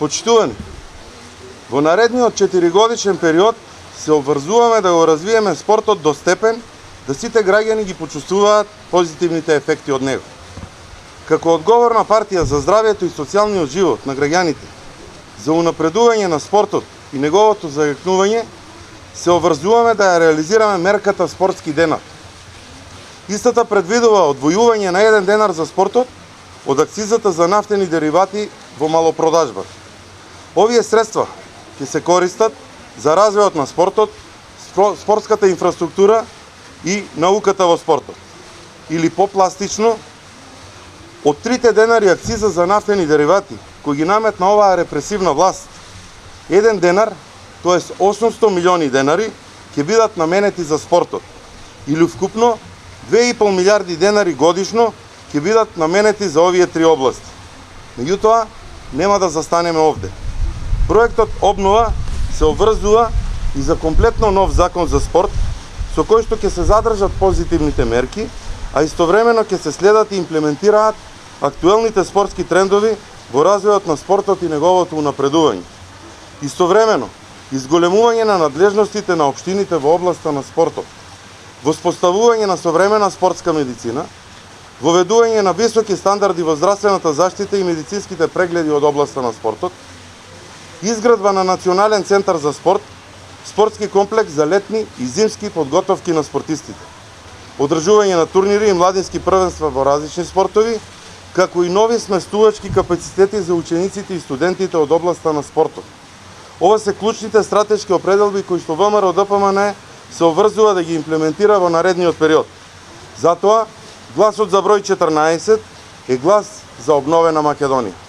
Почитувани, во наредниот 4-годишен период се обврзуваме да го развиеме спортот до степен да сите граѓани ги почувствуваат позитивните ефекти од него. Како одговорна партија за здравјето и социјалниот живот на граѓаните, за унапредување на спортот и неговото завекнување, се обврзуваме да ја реализираме мерката Спортски денар. Истата предвидува одвојување на 1 денар за спортот од акцизата за нафтени деривати во малопродажба. Овие средства ќе се користат за развојот на спортот, спортската инфраструктура и науката во спортот. Или попластично, од 3 денари акциза за нафтени деривати, кои ги наметна оваа репресивна власт, 1 денар, тоест 800 милиони денари, ќе бидат наменети за спортот. Или вкупно 2,5 милиарди денари годишно ќе бидат наменети за овие 3 области. Меѓутоа, нема да застанеме овде. Проектот Обнова се обврзува и за комплетно нов закон за спорт, со кој што ќе се задржат позитивните мерки, а истовремено ќе се следат и имплементираат актуелните спортски трендови во развојот на спортот и неговото унапредување. Истовремено, изголемување на надлежностите на општините во областа на спортот, воспоставување на современа спортска медицина, воведување на високи стандарди во здравствената заштита и медицинските прегледи од областа на спортот, изградба на Национален центар за спорт, спортски комплекс за летни и зимски подготовки на спортистите, одржување на турнири и младински првенства во различни спортови, како и нови сместувачки капацитети за учениците и студентите од областа на спортот. Ова се клучните стратешки определби кои што ВМРО-ДПМН се обврзува да ги имплементира во наредниот период. Затоа, гласот за број 14 е глас за обновена Македонија.